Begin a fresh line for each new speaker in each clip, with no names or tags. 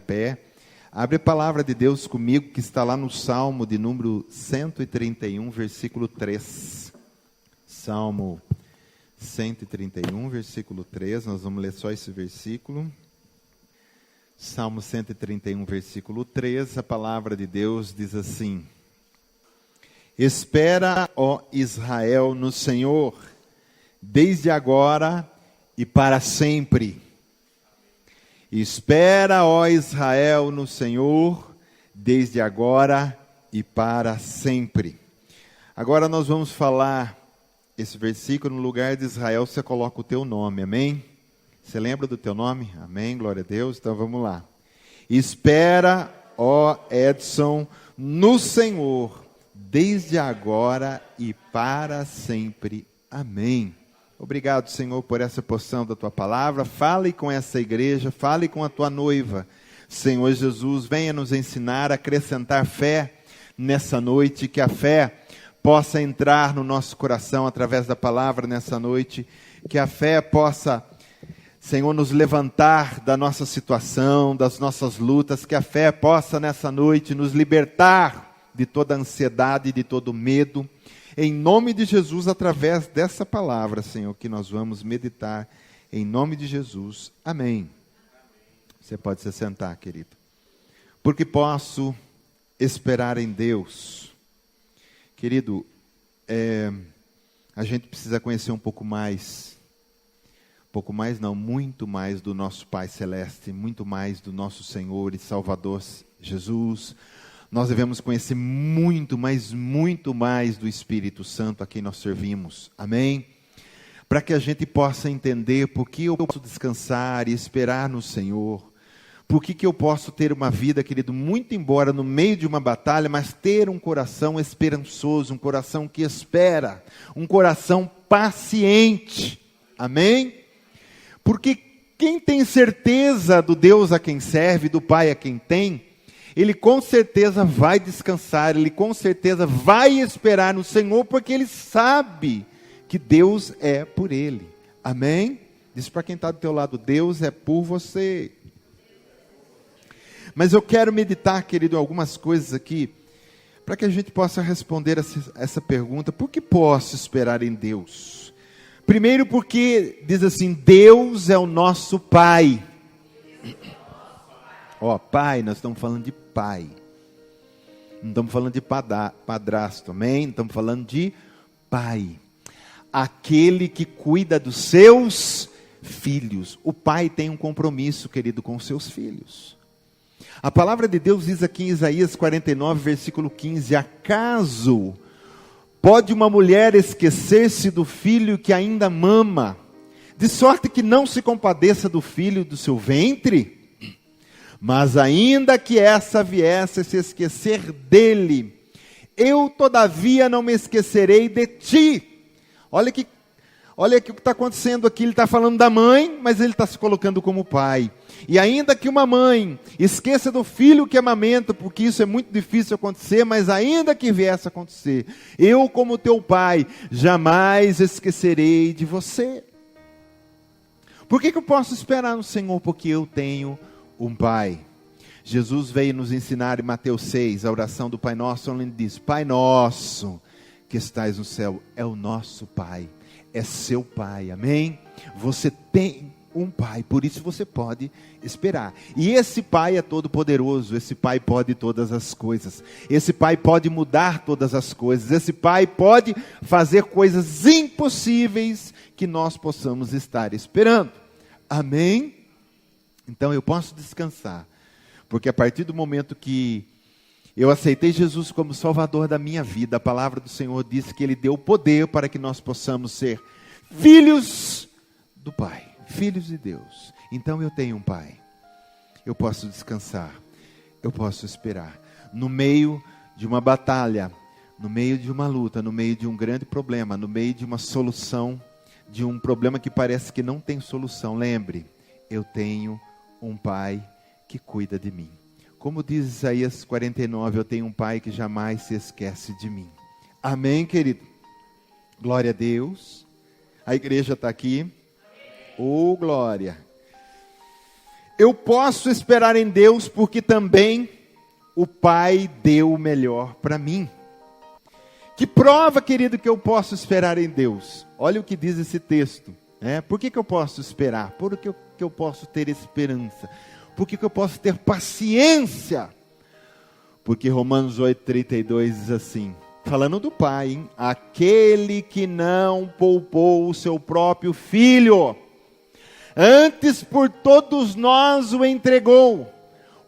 pé. Abre a palavra de Deus comigo, que está lá no Salmo de número 131, versículo 3. Salmo 131, versículo 3. Nós vamos ler só esse versículo. Salmo 131, versículo 3. A palavra de Deus diz assim: Espera, ó Israel, no Senhor, desde agora e para sempre. Espera, ó Israel, no Senhor, desde agora e para sempre. Agora nós vamos falar esse versículo. No lugar de Israel, você coloca o teu nome, amém? Você lembra do teu nome? Amém, glória a Deus. Então vamos lá. Espera, ó Edson, no Senhor, desde agora e para sempre. Amém. Obrigado, Senhor, por essa porção da Tua palavra. Fale com essa igreja, fale com a Tua noiva. Senhor Jesus, venha nos ensinar a acrescentar fé nessa noite, que a fé possa entrar no nosso coração através da palavra nessa noite, que a fé possa, Senhor, nos levantar da nossa situação, das nossas lutas, que a fé possa nessa noite nos libertar de toda ansiedade, de todo medo. Em nome de Jesus, através dessa palavra, Senhor, que nós vamos meditar, em nome de Jesus, amém. Você pode se sentar, querido. Porque posso esperar em Deus. Querido, a gente precisa conhecer muito mais do nosso Pai Celeste, muito mais do nosso Senhor e Salvador Jesus. Nós devemos conhecer muito mais do Espírito Santo a quem nós servimos. Amém? Para que a gente possa entender por que eu posso descansar e esperar no Senhor. Por que eu posso ter uma vida, querido, muito embora no meio de uma batalha, mas ter um coração esperançoso, um coração que espera, um coração paciente. Amém? Porque quem tem certeza do Deus a quem serve, do Pai a quem tem, ele com certeza vai descansar, ele com certeza vai esperar no Senhor, porque ele sabe que Deus é por ele. Amém? Diz para quem está do teu lado: Deus é por você. Mas eu quero meditar, querido, algumas coisas aqui, para que a gente possa responder essa pergunta: por que posso esperar em Deus? Primeiro porque diz assim: Deus é o nosso Pai. Ó, pai, nós estamos falando de pai. Não estamos falando de padrasto, amém? Estamos falando de pai. Aquele que cuida dos seus filhos. O pai tem um compromisso, querido, com os seus filhos. A palavra de Deus diz aqui em Isaías 49, versículo 15: Acaso pode uma mulher esquecer-se do filho que ainda mama, de sorte que não se compadeça do filho do seu ventre? Mas ainda que essa viesse a se esquecer dele, eu todavia não me esquecerei de ti. Olha aqui o que está acontecendo aqui. Ele está falando da mãe, mas ele está se colocando como pai. E ainda que uma mãe esqueça do filho que amamenta, porque isso é muito difícil acontecer, mas ainda que viesse a acontecer, eu como teu pai, jamais esquecerei de você. Por que eu posso esperar no Senhor? Porque eu tenho um Pai. Jesus veio nos ensinar em Mateus 6, a oração do Pai Nosso, onde ele diz: Pai Nosso que estais no céu. É o nosso Pai, é seu Pai, amém? Você tem um Pai, por isso você pode esperar. E esse Pai é todo poderoso, esse Pai pode todas as coisas, esse Pai pode mudar todas as coisas, esse Pai pode fazer coisas impossíveis que nós possamos estar esperando, amém? Então eu posso descansar, porque a partir do momento que eu aceitei Jesus como Salvador da minha vida, a palavra do Senhor diz que Ele deu poder para que nós possamos ser filhos do Pai, filhos de Deus. Então eu tenho um Pai, eu posso descansar, eu posso esperar. No meio de uma batalha, no meio de uma luta, no meio de um grande problema, no meio de uma solução, de um problema que parece que não tem solução, lembre, eu tenho um Pai que cuida de mim. Como diz Isaías 49, eu tenho um Pai que jamais se esquece de mim. Amém, querido? Glória a Deus. A igreja está aqui. Oh, glória. eu posso esperar em Deus porque também o Pai deu o melhor para mim. Que prova, querido, que eu posso esperar em Deus? Olha o que diz esse texto. Por que eu posso esperar? Por que eu posso ter esperança? Por que eu posso ter paciência? Porque Romanos 8,32 diz assim, falando do Pai, hein? Aquele que não poupou o seu próprio Filho, antes por todos nós o entregou,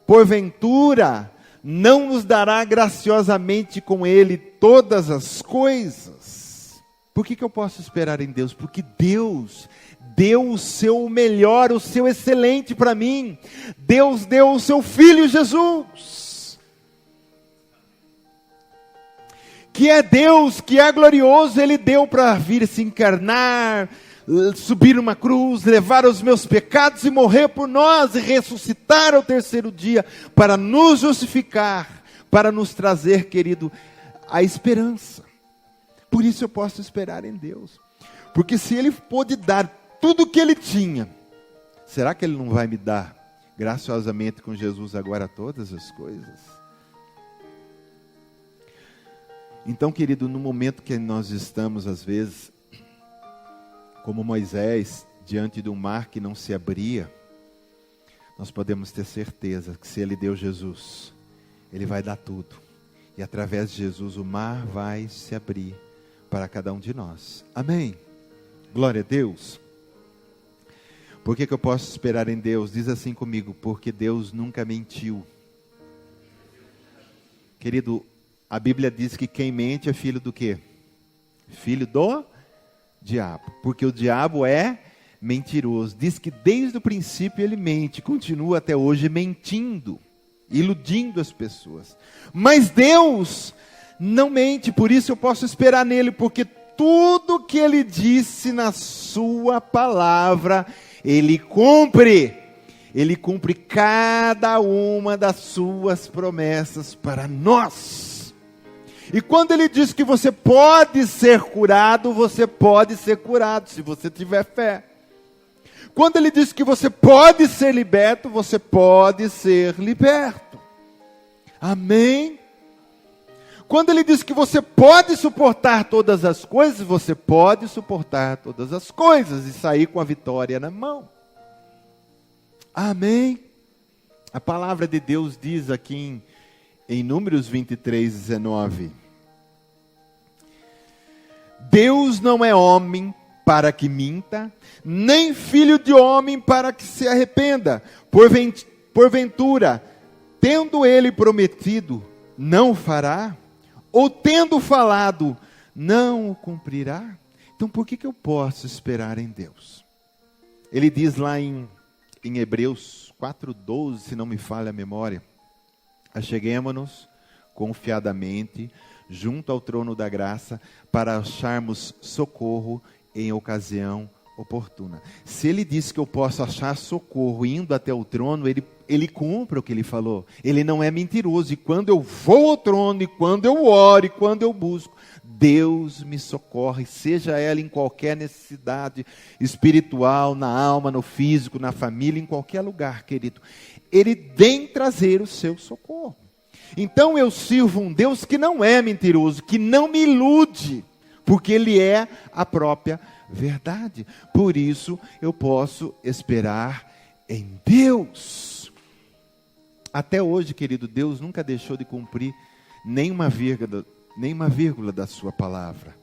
porventura não nos dará graciosamente com Ele todas as coisas? Por que eu posso esperar em Deus? Porque Deus deu o seu melhor, o seu excelente para mim. Deus deu o seu Filho Jesus, que é Deus, que é glorioso. Ele deu para vir se encarnar, subir uma cruz, levar os meus pecados e morrer por nós, e ressuscitar ao terceiro dia, para nos justificar, para nos trazer, querido, a esperança. Por isso eu posso esperar em Deus, porque se Ele pôde dar tudo o que Ele tinha, será que Ele não vai me dar graciosamente com Jesus agora todas as coisas? Então, querido, no momento que nós estamos, às vezes, como Moisés, diante de um mar que não se abria, nós podemos ter certeza que se Ele deu Jesus, Ele vai dar tudo. E através de Jesus o mar vai se abrir para cada um de nós. Amém? Glória a Deus. Por que eu posso esperar em Deus? Diz assim comigo, porque Deus nunca mentiu. Querido, a Bíblia diz que quem mente é filho do quê? Filho do diabo, porque o diabo é mentiroso. Diz que desde o princípio ele mente, continua até hoje mentindo, iludindo as pessoas. Mas Deus não mente, por isso eu posso esperar nele, porque tudo que Ele disse na sua palavra, Ele cumpre. Ele cumpre cada uma das suas promessas para nós. E quando Ele diz que você pode ser curado, você pode ser curado, se você tiver fé. Quando Ele diz que você pode ser liberto, você pode ser liberto. Amém? Quando Ele diz que você pode suportar todas as coisas, você pode suportar todas as coisas e sair com a vitória na mão. Amém? A palavra de Deus diz aqui em Números 23:19. Deus não é homem para que minta, nem filho de homem para que se arrependa. Porventura, tendo Ele prometido, não o fará? Ou tendo falado, não o cumprirá? Então por que eu posso esperar em Deus? Ele diz lá em Hebreus 4:12, se não me falha a memória: acheguemo-nos confiadamente junto ao trono da graça, para acharmos socorro em ocasião oportuna. Se Ele diz que eu posso achar socorro indo até o trono, Ele cumpre o que Ele falou. Ele não é mentiroso. E quando eu vou ao trono, e quando eu oro, e quando eu busco, Deus me socorre, seja ela em qualquer necessidade espiritual, na alma, no físico, na família, em qualquer lugar, querido. Ele vem trazer o seu socorro. Então eu sirvo um Deus que não é mentiroso, que não me ilude, porque Ele é a própria verdade. Por isso eu posso esperar em Deus. Até hoje, querido, Deus nunca deixou de cumprir nenhuma vírgula da sua palavra.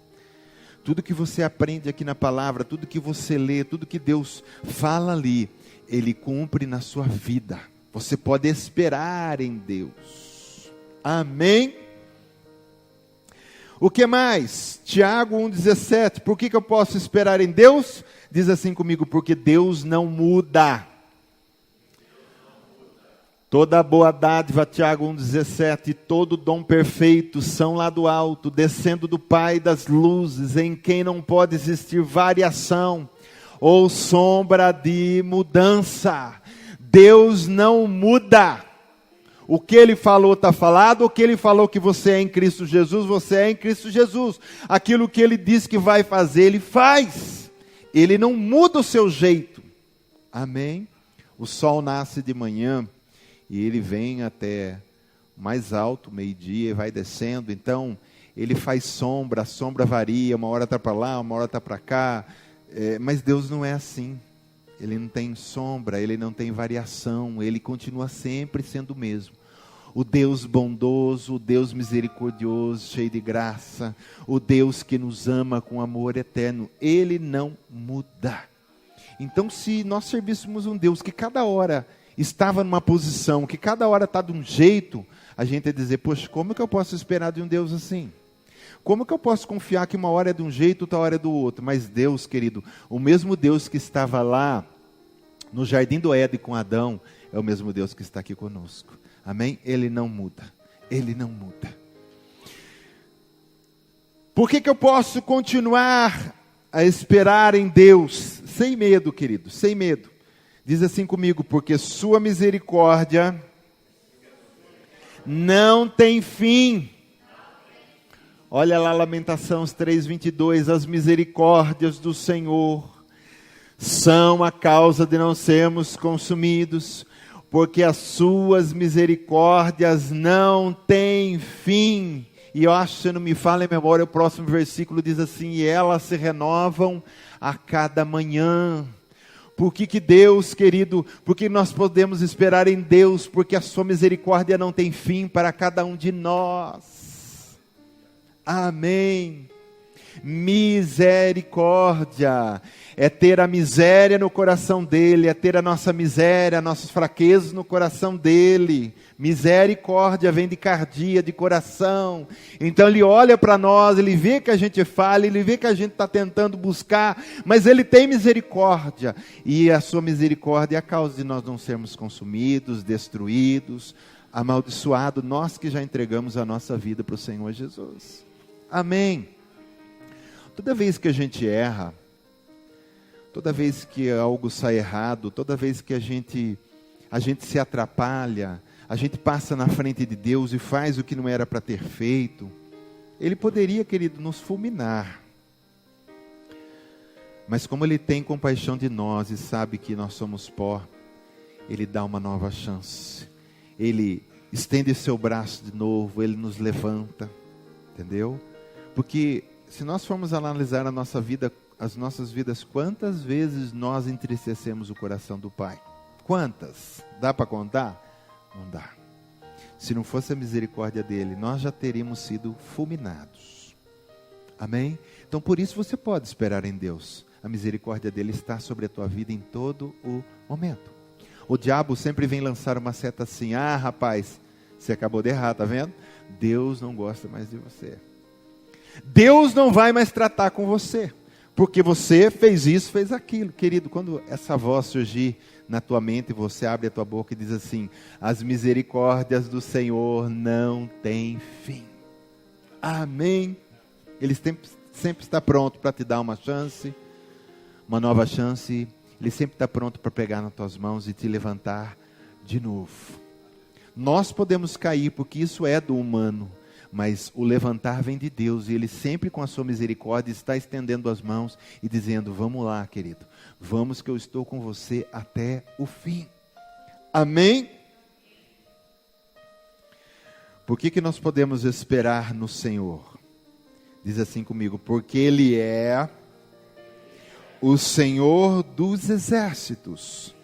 Tudo que você aprende aqui na palavra, tudo que você lê, tudo que Deus fala ali, Ele cumpre na sua vida. Você pode esperar em Deus. Amém? O que mais? Tiago 1,17. Por que eu posso esperar em Deus? Diz assim comigo: porque Deus não muda. Toda boa dádiva, Tiago 1,17, todo dom perfeito são lá do alto, descendo do Pai das luzes, em quem não pode existir variação ou sombra de mudança. Deus não muda. O que Ele falou está falado, o que Ele falou que você é em Cristo Jesus, você é em Cristo Jesus. Aquilo que Ele diz que vai fazer, Ele faz. Ele não muda o seu jeito. Amém? O sol nasce de manhã e ele vem até mais alto, meio-dia, e vai descendo. Então, ele faz sombra, a sombra varia, uma hora está para lá, uma hora está para cá. Mas Deus não é assim. Ele não tem sombra, ele não tem variação, ele continua sempre sendo o mesmo. O Deus bondoso, o Deus misericordioso, cheio de graça, o Deus que nos ama com amor eterno, ele não muda. Então, se nós servíssemos um Deus que cada hora estava numa posição, que cada hora está de um jeito, a gente ia dizer, poxa, como que eu posso esperar de um Deus assim? Como que eu posso confiar que uma hora é de um jeito, outra hora é do outro? Mas Deus, querido, o mesmo Deus que estava lá no jardim do Éden com Adão, é o mesmo Deus que está aqui conosco. Amém? Ele não muda. Ele não muda. Por que eu posso continuar a esperar em Deus? Sem medo, querido, sem medo. Diz assim comigo, porque sua misericórdia não tem fim. Olha lá, Lamentações 3:22, as misericórdias do Senhor são a causa de não sermos consumidos, porque as suas misericórdias não têm fim. E eu acho, se não me falha a memória, o próximo versículo diz assim, e elas se renovam a cada manhã. Por que Deus, querido, porque nós podemos esperar em Deus, porque a sua misericórdia não tem fim para cada um de nós. Amém. Misericórdia é ter a miséria no coração dele, é ter a nossa miséria, nossas fraquezas no coração dele. Misericórdia vem de cardia, de coração. Então ele olha para nós, ele vê que a gente falha, ele vê que a gente está tentando buscar, mas ele tem misericórdia, e a sua misericórdia é a causa de nós não sermos consumidos, destruídos, amaldiçoados, nós que já entregamos a nossa vida para o Senhor Jesus. Amém. Toda vez que a gente erra, toda vez que algo sai errado, toda vez que a gente se atrapalha, a gente passa na frente de Deus e faz o que não era para ter feito, Ele poderia, querido, nos fulminar. Mas como Ele tem compaixão de nós e sabe que nós somos pó, Ele dá uma nova chance. Ele estende seu braço de novo, Ele nos levanta, entendeu? Porque se nós formos analisar a nossa vida, as nossas vidas, quantas vezes nós entristecemos o coração do Pai? Quantas? Dá para contar? Não dá. Se não fosse a misericórdia dele, nós já teríamos sido fulminados. Amém? Então por isso você pode esperar em Deus. A misericórdia dele está sobre a tua vida em todo o momento. O diabo sempre vem lançar uma seta assim, rapaz, você acabou de errar, tá vendo? Deus não gosta mais de você. Deus não vai mais tratar com você, porque você fez isso, fez aquilo. Querido, quando essa voz surgir na tua mente, você abre a tua boca e diz assim, as misericórdias do Senhor não têm fim. Amém. Ele sempre está pronto para te dar uma chance, uma nova chance. Ele sempre está pronto para pegar nas tuas mãos e te levantar de novo. Nós podemos cair, porque isso é do humano. Mas o levantar vem de Deus, e Ele sempre com a sua misericórdia está estendendo as mãos e dizendo, vamos lá, querido, vamos que eu estou com você até o fim. Amém? Por que nós podemos esperar no Senhor? Diz assim comigo, porque Ele é o Senhor dos exércitos.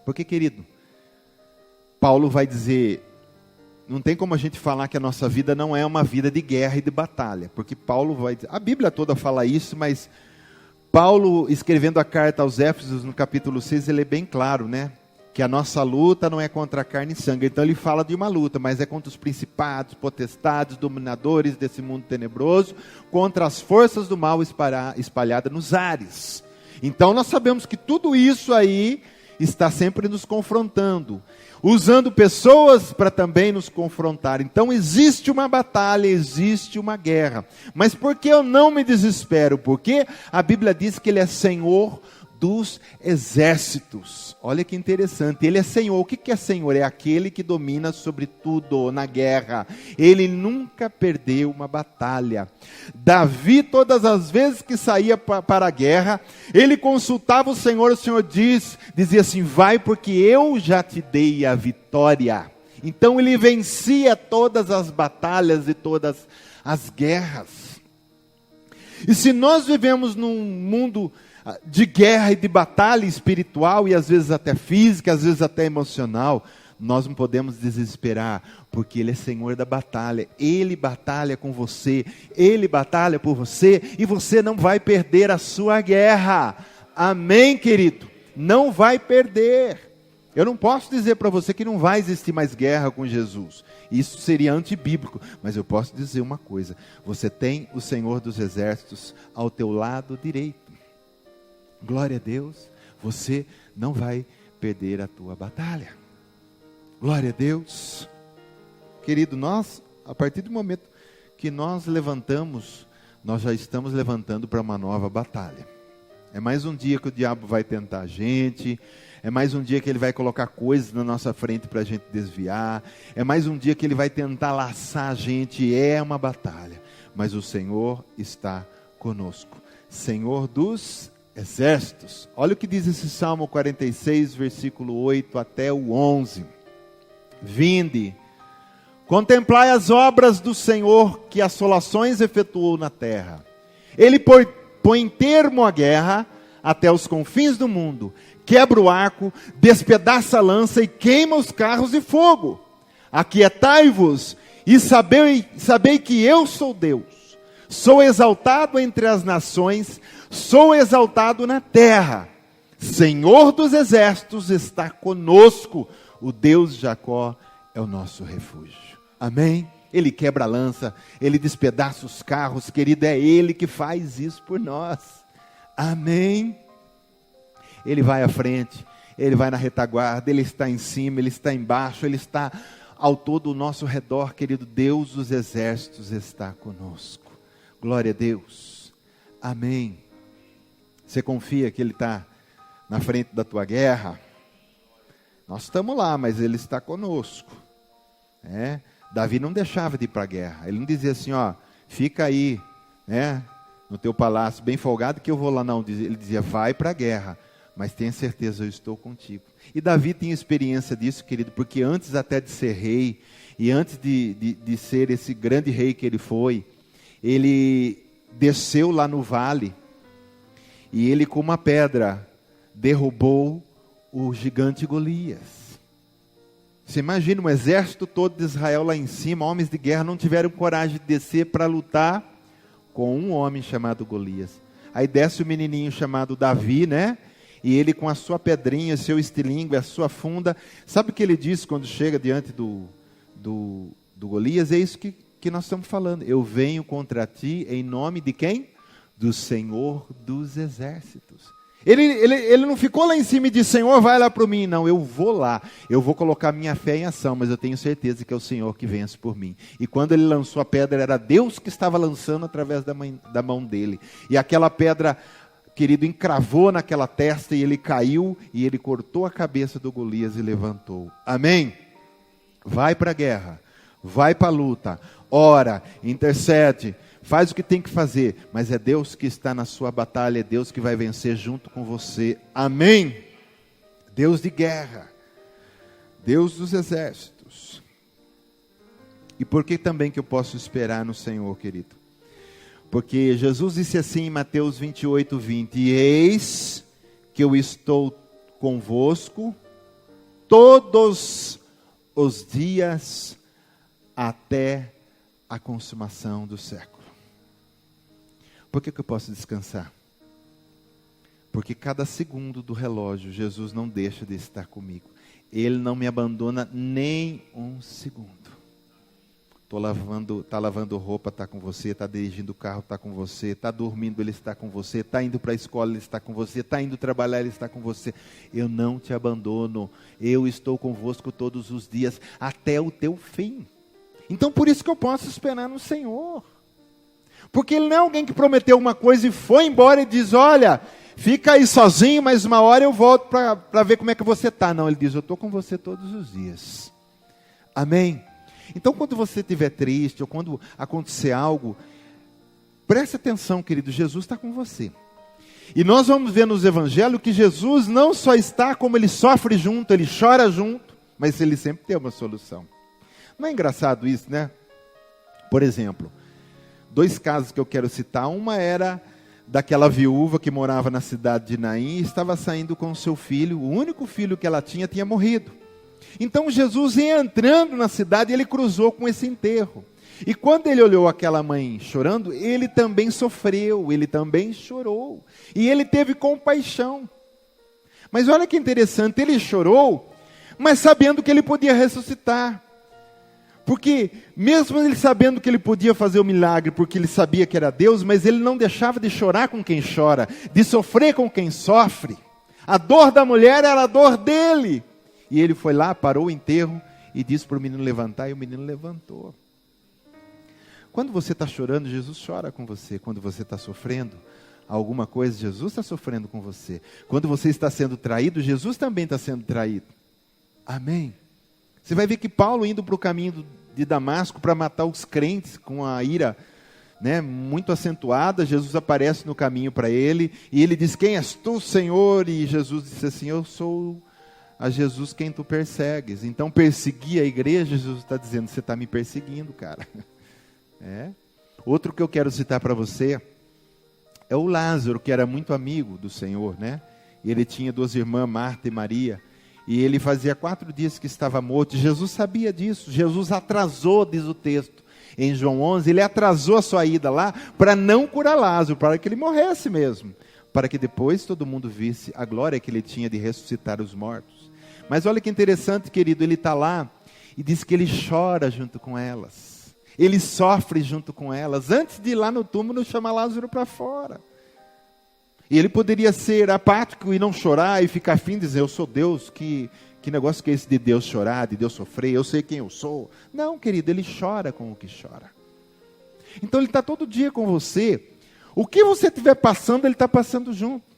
Porque, querido, Paulo vai dizer, não tem como a gente falar que a nossa vida não é uma vida de guerra e de batalha, porque Paulo vai dizer, a Bíblia toda fala isso, mas Paulo, escrevendo a carta aos Éfesos, no capítulo 6, ele é bem claro, né? Que a nossa luta não é contra a carne e sangue. Então ele fala de uma luta, mas é contra os principados, potestades, dominadores desse mundo tenebroso, contra as forças do mal espalhadas nos ares. Então nós sabemos que tudo isso aí está sempre nos confrontando, usando pessoas para também nos confrontar. Então existe uma batalha, existe uma guerra. Mas por que eu não me desespero? Porque a Bíblia diz que Ele é Senhor dos exércitos. Olha que interessante, ele é Senhor. O que é Senhor? É aquele que domina sobre tudo na guerra. Ele nunca perdeu uma batalha. Davi, todas as vezes que saía para a guerra, ele consultava o Senhor dizia assim, vai porque eu já te dei a vitória. Então ele vencia todas as batalhas e todas as guerras. E se nós vivemos num mundo de guerra e de batalha espiritual, e às vezes até física, às vezes até emocional, nós não podemos desesperar, porque Ele é Senhor da batalha. Ele batalha com você, Ele batalha por você, e você não vai perder a sua guerra. Amém, querido? Não vai perder. Eu não posso dizer para você que não vai existir mais guerra com Jesus. Isso seria antibíblico. Mas eu posso dizer uma coisa. Você tem o Senhor dos Exércitos ao teu lado direito. Glória a Deus. Você não vai perder a tua batalha. Glória a Deus. Querido, nós, a partir do momento que nós levantamos, nós já estamos levantando para uma nova batalha. É mais um dia que o diabo vai tentar a gente. É mais um dia que ele vai colocar coisas na nossa frente para a gente desviar. É mais um dia que ele vai tentar laçar a gente. É uma batalha. Mas o Senhor está conosco. Senhor dos exércitos. Olha o que diz esse Salmo 46, versículo 8 até o 11. Vinde, contemplai as obras do Senhor, que assolações efetuou na terra. Ele põe termo à guerra até os confins do mundo. Quebra o arco, despedaça a lança e queima os carros de fogo. Aquietai-vos e sabei que eu sou Deus. Sou exaltado entre as nações, sou exaltado na terra. Senhor dos exércitos está conosco. O Deus de Jacó é o nosso refúgio. Amém? Ele quebra a lança, Ele despedaça os carros, querido, é Ele que faz isso por nós. Amém? Ele vai à frente, Ele vai na retaguarda, Ele está em cima, Ele está embaixo, Ele está ao todo o nosso redor, querido. Deus dos exércitos está conosco. Glória a Deus. Amém. Você confia que Ele está na frente da tua guerra? Nós estamos lá, mas Ele está conosco. Davi não deixava de ir para a guerra. Ele não dizia assim, fica aí, no teu palácio bem folgado que eu vou lá. Não, ele dizia, vai para a guerra. Mas tenha certeza, eu estou contigo. E Davi tinha experiência disso, querido, porque antes até de ser rei, e antes de ser esse grande rei que ele foi, ele desceu lá no vale, e ele com uma pedra derrubou o gigante Golias. Você imagina um exército todo de Israel lá em cima, homens de guerra não tiveram coragem de descer para lutar com um homem chamado Golias. Aí desce o menininho chamado Davi, E ele com a sua pedrinha, seu estilingue, a sua funda. Sabe o que ele diz quando chega diante do Golias? É isso que nós estamos falando. Eu venho contra ti em nome de quem? Do Senhor dos exércitos. Ele não ficou lá em cima e disse, Senhor, vai lá para mim. Não, eu vou lá. Eu vou colocar minha fé em ação, mas eu tenho certeza que é o Senhor que vence por mim. E quando ele lançou a pedra, era Deus que estava lançando através da mão dele. E aquela pedra, querido, encravou naquela testa e ele caiu e ele cortou a cabeça do Golias e levantou. Amém? Vai para a guerra, vai para a luta, ora, intercede, faz o que tem que fazer, mas é Deus que está na sua batalha, é Deus que vai vencer junto com você. Amém? Deus de guerra, Deus dos exércitos. E por que também que eu posso esperar no Senhor, querido? Porque Jesus disse assim em Mateus 28, 20, e eis que eu estou convosco todos os dias até a consumação do século. Por que eu posso descansar? Porque cada segundo do relógio, Jesus não deixa de estar comigo. Ele não me abandona nem um segundo. Está lavando roupa, está com você. Está dirigindo o carro, está com você. Está dormindo, Ele está com você. Está indo para a escola, Ele está com você. Está indo trabalhar, Ele está com você. Eu não te abandono. Eu estou convosco todos os dias, até o teu fim. Então por isso que eu posso esperar no Senhor. Porque Ele não é alguém que prometeu uma coisa e foi embora e diz, olha, fica aí sozinho, mas uma hora eu volto para ver como é que você está. Não, ele diz, eu estou com você todos os dias. Amém? Então, quando você estiver triste, ou quando acontecer algo, preste atenção, querido, Jesus está com você. E nós vamos ver nos evangelhos que Jesus não só está, como ele sofre junto, ele chora junto, mas ele sempre tem uma solução. Não é engraçado isso, né? Por exemplo, 2 casos que eu quero citar. Uma era daquela viúva que morava na cidade de Naim e estava saindo com o seu filho. O único filho que ela tinha morrido. Então Jesus ia entrando na cidade e ele cruzou com esse enterro. E quando ele olhou aquela mãe chorando, ele também sofreu, ele também chorou. E ele teve compaixão. Mas olha que interessante, ele chorou, mas sabendo que ele podia ressuscitar. Porque mesmo ele sabendo que ele podia fazer o milagre, porque ele sabia que era Deus, mas ele não deixava de chorar com quem chora, de sofrer com quem sofre. A dor da mulher era a dor dele. E ele foi lá, parou o enterro e disse para o menino levantar, e o menino levantou. Quando você está chorando, Jesus chora com você. Quando você está sofrendo alguma coisa, Jesus está sofrendo com você. Quando você está sendo traído, Jesus também está sendo traído. Amém? Você vai ver que Paulo indo para o caminho de Damasco para matar os crentes com a ira, né, muito acentuada, Jesus aparece no caminho para ele, e ele diz, quem és tu, Senhor? E Jesus disse assim, eu sou a Jesus quem tu persegues. Então perseguir a igreja, Jesus está dizendo, você está me perseguindo, cara. Outro que eu quero citar para você é o Lázaro, que era muito amigo do Senhor, né? E ele tinha 2 irmãs, Marta e Maria, e ele fazia 4 dias que estava morto. Jesus sabia disso. Jesus atrasou, diz o texto em João 11, ele atrasou a sua ida lá para não curar Lázaro, para que ele morresse mesmo, para que depois todo mundo visse a glória que ele tinha de ressuscitar os mortos. Mas olha que interessante, querido, ele está lá e diz que ele chora junto com elas. Ele sofre junto com elas. Antes de ir lá no túmulo, chama Lázaro para fora. E ele poderia ser apático e não chorar e ficar afim de dizer, eu sou Deus, que negócio que é esse de Deus chorar, de Deus sofrer, eu sei quem eu sou. Não, querido, ele chora com o que chora. Então ele está todo dia com você. O que você estiver passando, ele está passando junto.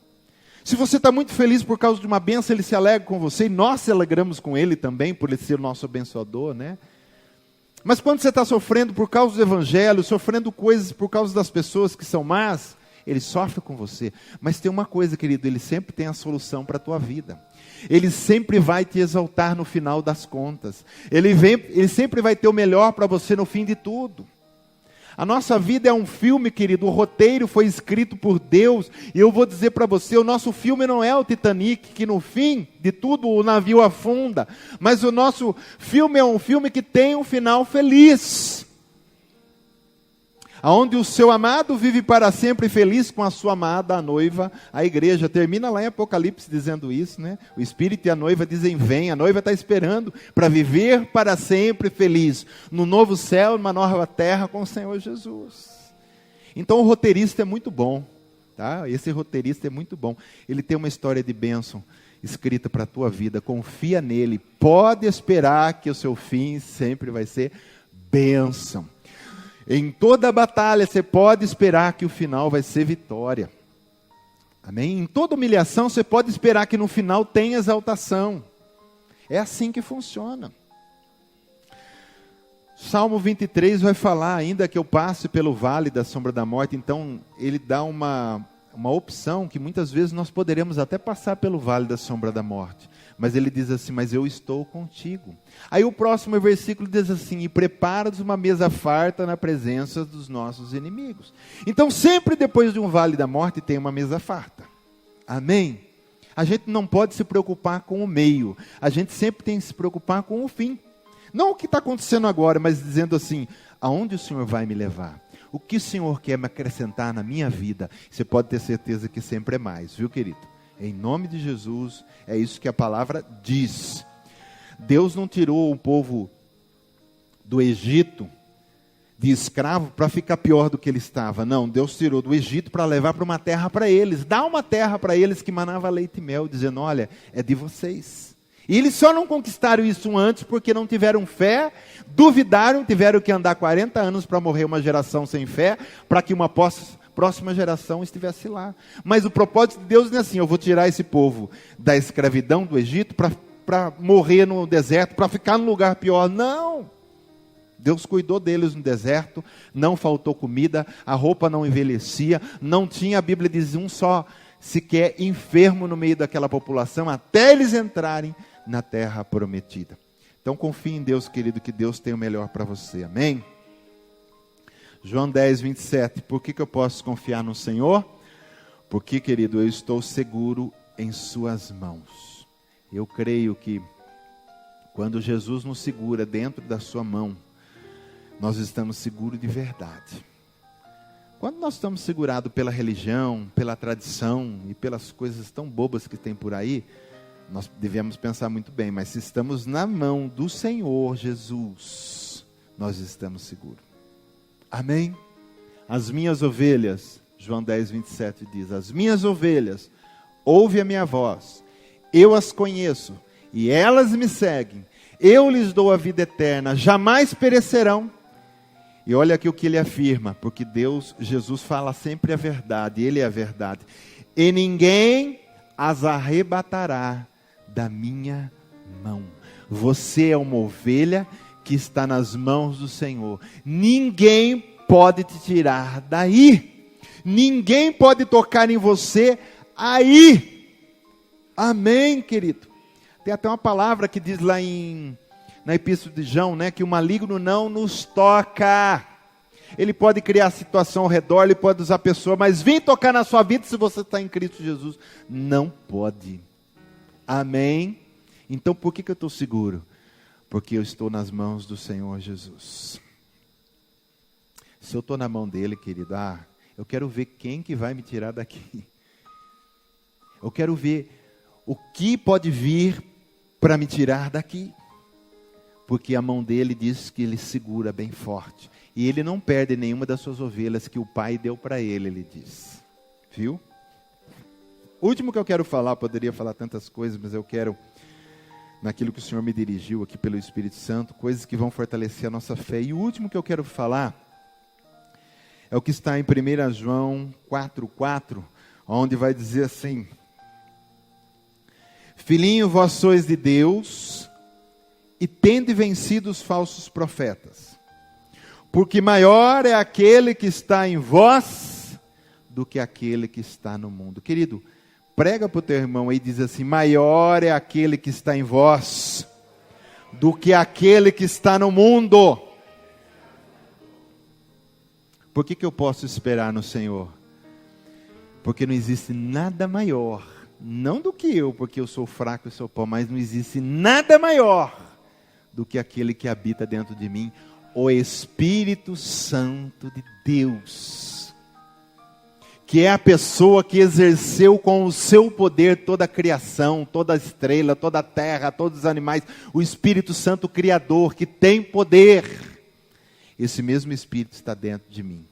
Se você está muito feliz por causa de uma bênção, ele se alegra com você, e nós se alegramos com ele também, por ele ser o nosso abençoador, né? Mas quando você está sofrendo por causa do evangelho, sofrendo coisas por causa das pessoas que são más, ele sofre com você. Mas tem uma coisa, querido, ele sempre tem a solução para a tua vida. Ele sempre vai te exaltar no final das contas. Ele sempre vai ter o melhor para você no fim de tudo. A nossa vida é um filme, querido, o roteiro foi escrito por Deus, e eu vou dizer para você, o nosso filme não é o Titanic, que no fim de tudo o navio afunda, mas o nosso filme é um filme que tem um final feliz, aonde o seu amado vive para sempre feliz com a sua amada, a noiva, a igreja. Termina lá em Apocalipse dizendo isso, né? O Espírito e a noiva dizem, vem. A noiva está esperando para viver para sempre feliz, no novo céu, numa nova terra com o Senhor Jesus. Então o roteirista é muito bom, tá? Esse roteirista é muito bom. Ele tem uma história de bênção escrita para a tua vida. Confia nele. Pode esperar que o seu fim sempre vai ser bênção. Em toda batalha você pode esperar que o final vai ser vitória. Amém? Em toda humilhação você pode esperar que no final tenha exaltação. É assim que funciona. Salmo 23 vai falar, ainda que eu passe pelo vale da sombra da morte. Então ele dá uma opção que muitas vezes nós poderemos até passar pelo vale da sombra da morte. Mas ele diz assim, mas eu estou contigo. Aí o próximo versículo diz assim, e prepara-nos uma mesa farta na presença dos nossos inimigos. Então sempre depois de um vale da morte tem uma mesa farta. Amém? A gente não pode se preocupar com o meio. A gente sempre tem que se preocupar com o fim. Não o que está acontecendo agora, mas dizendo assim, aonde o Senhor vai me levar? O que o Senhor quer me acrescentar na minha vida? Você pode ter certeza que sempre é mais, viu, querido? Em nome de Jesus, é isso que a palavra diz. Deus não tirou o povo do Egito de escravo para ficar pior do que ele estava. Não, Deus tirou do Egito para levar para uma terra para eles. Dá uma terra para eles que manava leite e mel, dizendo, olha, é de vocês. E eles só não conquistaram isso antes porque não tiveram fé, duvidaram, tiveram que andar 40 anos para morrer uma geração sem fé, para que uma próxima geração estivesse lá. Mas o propósito de Deus não é assim: eu vou tirar esse povo da escravidão do Egito para morrer no deserto, para ficar num lugar pior. Não! Deus cuidou deles no deserto, não faltou comida, a roupa não envelhecia, não tinha, a Bíblia diz, um só sequer enfermo no meio daquela população, até eles entrarem na terra prometida. Então confie em Deus, querido, que Deus tem o melhor para você, amém? João 10, 27, por que eu posso confiar no Senhor? Porque, querido, eu estou seguro em suas mãos. Eu creio que quando Jesus nos segura dentro da sua mão, nós estamos seguros de verdade. Quando nós estamos segurados pela religião, pela tradição e pelas coisas tão bobas que tem por aí, nós devemos pensar muito bem, mas se estamos na mão do Senhor Jesus, nós estamos seguros. Amém? As minhas ovelhas, João 10, 27 diz, as minhas ovelhas ouvem a minha voz, eu as conheço e elas me seguem, eu lhes dou a vida eterna, jamais perecerão. E olha aqui o que ele afirma, porque Jesus fala sempre a verdade, ele é a verdade. E ninguém as arrebatará da minha mão. Você é uma ovelha que está nas mãos do Senhor. Ninguém pode te tirar daí. Ninguém pode tocar em você aí. Amém, querido? Tem até uma palavra que diz lá na Epístola de João, né, que o maligno não nos toca. Ele pode criar situação ao redor, ele pode usar pessoa, mas vir tocar na sua vida se você está em Cristo Jesus. Não pode. Amém? Então por que eu estou seguro? Porque eu estou nas mãos do Senhor Jesus. Se eu estou na mão dele, querido, eu quero ver quem que vai me tirar daqui. Eu quero ver o que pode vir para me tirar daqui. Porque a mão dele diz que ele segura bem forte. E ele não perde nenhuma das suas ovelhas que o Pai deu para ele diz. Viu? O último que eu quero falar, poderia falar tantas coisas, mas eu quero, naquilo que o Senhor me dirigiu aqui pelo Espírito Santo, coisas que vão fortalecer a nossa fé. E o último que eu quero falar é o que está em 1 João 4,4, onde vai dizer assim: Filhinho, vós sois de Deus, e tende vencido os falsos profetas, porque maior é aquele que está em vós do que aquele que está no mundo. Querido, prega para o teu irmão aí e diz assim: maior é aquele que está em vós do que aquele que está no mundo. Por que eu posso esperar no Senhor? Porque não existe nada maior, não do que eu, porque eu sou fraco e sou pó, mas não existe nada maior do que aquele que habita dentro de mim, o Espírito Santo de Deus, que é a pessoa que exerceu com o seu poder toda a criação, toda a estrela, toda a terra, todos os animais, o Espírito Santo Criador, que tem poder. Esse mesmo Espírito está dentro de mim.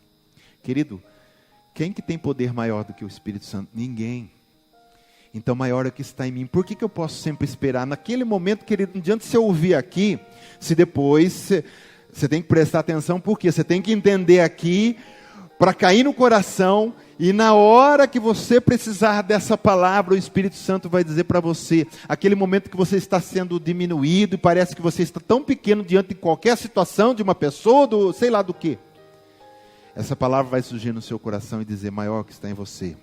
Querido, quem que tem poder maior do que o Espírito Santo? Ninguém. Então maior é o que está em mim. Por que eu posso sempre esperar? Naquele momento, querido, não adianta você ouvir aqui, se depois você tem que prestar atenção, porque você tem que entender aqui, para cair no coração, e na hora que você precisar dessa palavra, o Espírito Santo vai dizer para você, aquele momento que você está sendo diminuído, e parece que você está tão pequeno diante de qualquer situação, de uma pessoa, sei lá do que. Essa palavra vai surgir no seu coração e dizer: maior que está em você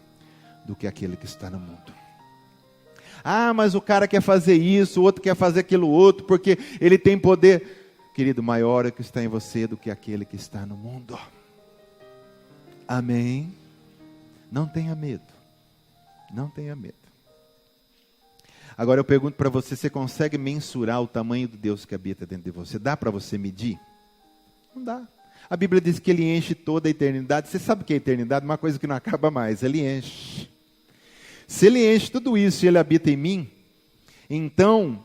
do que aquele que está no mundo. Mas o cara quer fazer isso, o outro quer fazer aquilo outro, porque ele tem poder. Querido, maior é que está em você do que aquele que está no mundo. Amém? Não tenha medo. Não tenha medo. Agora eu pergunto para você: você consegue mensurar o tamanho do Deus que habita dentro de você? Dá para você medir? Não dá. A Bíblia diz que ele enche toda a eternidade. Você sabe o que é eternidade? Uma coisa que não acaba mais. Ele enche. Se ele enche tudo isso e ele habita em mim, então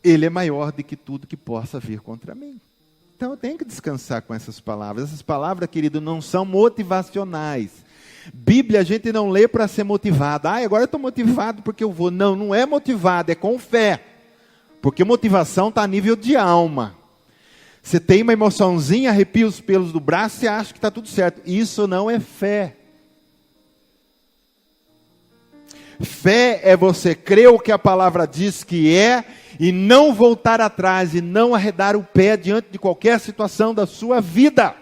ele é maior do que tudo que possa vir contra mim. Então eu tenho que descansar com essas palavras. Essas palavras, querido, não são motivacionais. Bíblia a gente não lê para ser motivado. Agora eu estou motivado porque eu vou. Não, não é motivado, é com fé. Porque motivação está a nível de alma. Você tem uma emoçãozinha, arrepia os pelos do braço e acha que está tudo certo. Isso não é fé. Fé é você crer o que a palavra diz que é e não voltar atrás e não arredar o pé diante de qualquer situação da sua vida.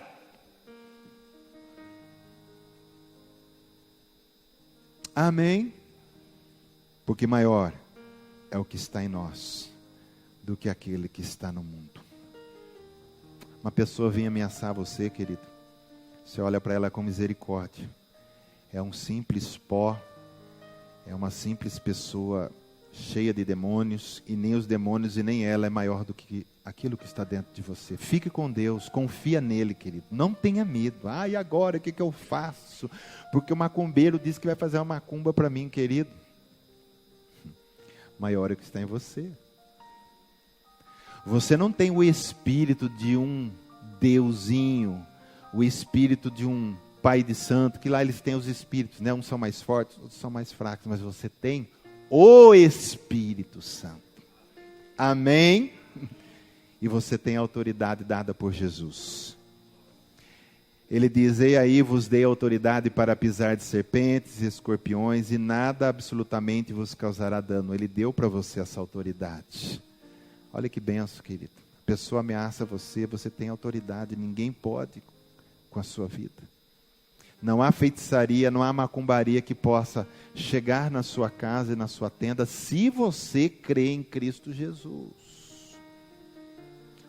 Amém? Porque maior é o que está em nós do que aquele que está no mundo. Uma pessoa vem ameaçar você, querido. Você olha para ela com misericórdia. É um simples pó. É uma simples pessoa cheia de demônios. E nem os demônios e nem ela é maior do que aquilo que está dentro de você. Fique com Deus. Confia nele, querido. Não tenha medo. E agora o que eu faço? Porque o macumbeiro disse que vai fazer uma macumba para mim, querido. Maior é o que está em você. Você não tem o espírito de um deusinho, o espírito de um pai de santo, que lá eles têm os espíritos, né? Uns são mais fortes, outros são mais fracos, mas você tem o Espírito Santo. Amém? E você tem a autoridade dada por Jesus. Ele diz: ei aí, vos dei autoridade para pisar de serpentes e escorpiões, e nada absolutamente vos causará dano. Ele deu para você essa autoridade. Olha que benção, querido. A pessoa ameaça você, você tem autoridade, ninguém pode com a sua vida. Não há feitiçaria, não há macumbaria que possa chegar na sua casa e na sua tenda, se você crê em Cristo Jesus.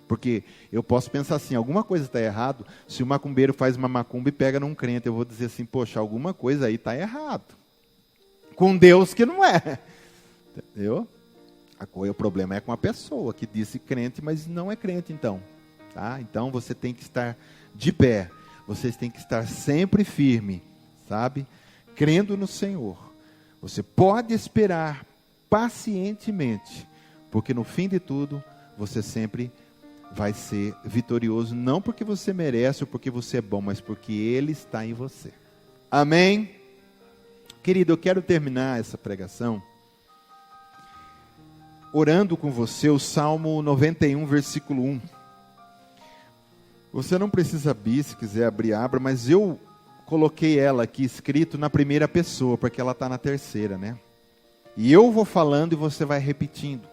Porque eu posso pensar assim, alguma coisa está errado, se o macumbeiro faz uma macumba e pega num crente, eu vou dizer assim, poxa, alguma coisa aí está errado. Com Deus que não é. Entendeu? O problema é com a pessoa que disse crente, mas não é crente então. Tá? Então você tem que estar de pé. Vocês têm que estar sempre firme, sabe? Crendo no Senhor. Você pode esperar pacientemente, porque no fim de tudo, você sempre vai ser vitorioso, não porque você merece ou porque você é bom, mas porque Ele está em você. Amém? Querido, eu quero terminar essa pregação orando com você o Salmo 91, versículo 1. Você não precisa abrir, se quiser abrir, abra, mas eu coloquei ela aqui escrito na primeira pessoa, porque ela está na terceira, né? E eu vou falando e você vai repetindo.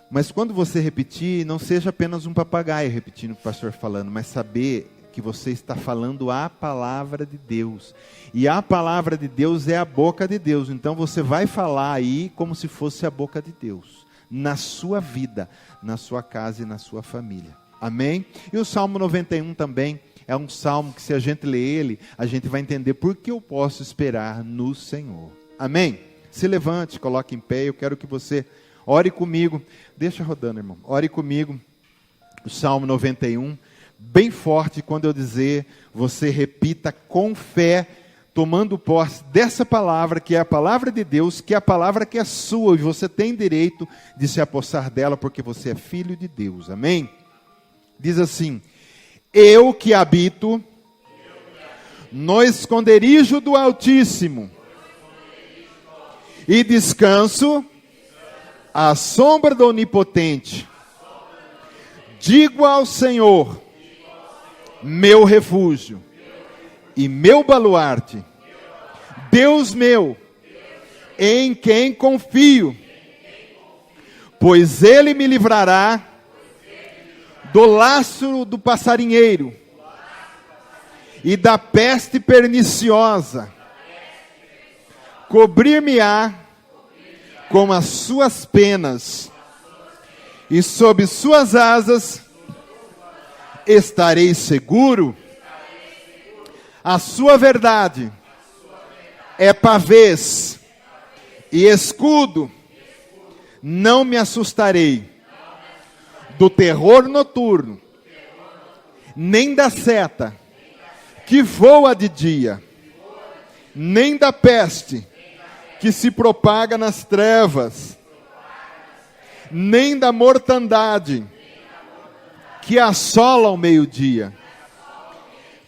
Mas quando você repetir, não seja apenas um papagaio repetindo o pastor falando, mas saber que você está falando a palavra de Deus. E a palavra de Deus é a boca de Deus. Então você vai falar aí como se fosse a boca de Deus. Na sua vida, na sua casa e na sua família. Amém? E o Salmo 91 também é um salmo que, se a gente ler ele, a gente vai entender por que eu posso esperar no Senhor. Amém? Se levante, coloque em pé. Eu quero que você ore comigo. Deixa rodando, irmão. Ore comigo. O Salmo 91, bem forte. Quando eu dizer, você repita com fé, tomando posse dessa palavra, que é a palavra de Deus, que é a palavra que é sua, e você tem direito de se apossar dela, porque você é filho de Deus. Amém? Diz assim: eu que habito no esconderijo do Altíssimo e descanso à sombra do Onipotente, digo ao Senhor, meu refúgio e meu baluarte, Deus meu, em quem confio, pois Ele me livrará do laço do passarinheiro e da peste perniciosa. Cobrir-me-á com as suas penas, e sob suas asas estarei seguro. A sua verdade é pavês e escudo. Não me assustarei do terror noturno, nem da seta que voa de dia, nem da peste que se propaga nas trevas, nem da mortandade que assola ao meio-dia.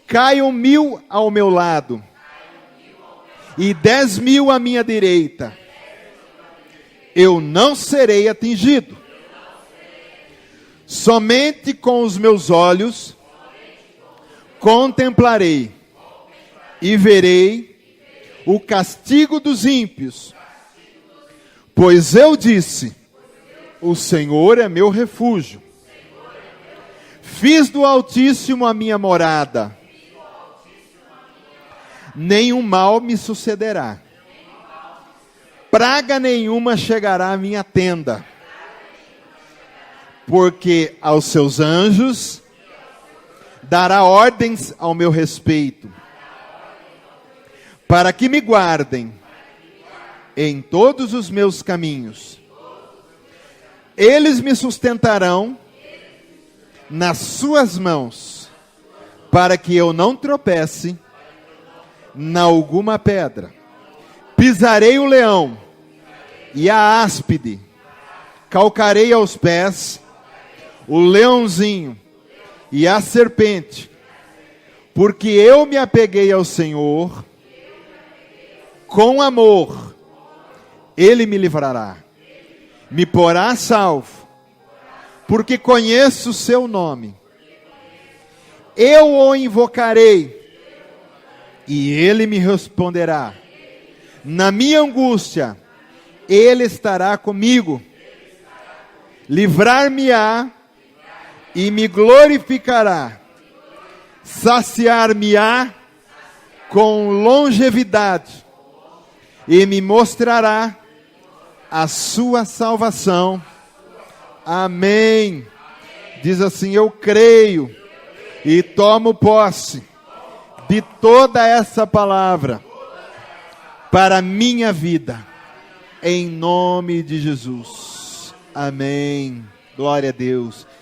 Caiam 1000 ao meu lado e 10.000 à minha direita, eu não serei atingido. Somente com os meus olhos contemplarei e verei o castigo dos ímpios Pois eu disse: o Senhor é meu refúgio. Fiz do Altíssimo a minha morada. Nenhum mal me sucederá. Praga nenhuma chegará à minha tenda. Porque aos seus anjos dará ordens ao meu respeito, para que me guardem em todos os meus caminhos. Eles me sustentarão nas suas mãos, para que eu não tropece na alguma pedra. Pisarei o leão e a áspide, calcarei aos pés o leãozinho e a serpente, porque eu me apeguei ao Senhor, com amor, Ele me livrará, me porá a salvo, porque conheço o seu nome. Eu o invocarei, e Ele me responderá. Na minha angústia, Ele estará comigo. Livrar-me-á e me glorificará. Saciar-me-á com longevidade e me mostrará a sua salvação. Amém. Diz assim: eu creio e tomo posse de toda essa palavra para a minha vida, em nome de Jesus. Amém. Glória a Deus.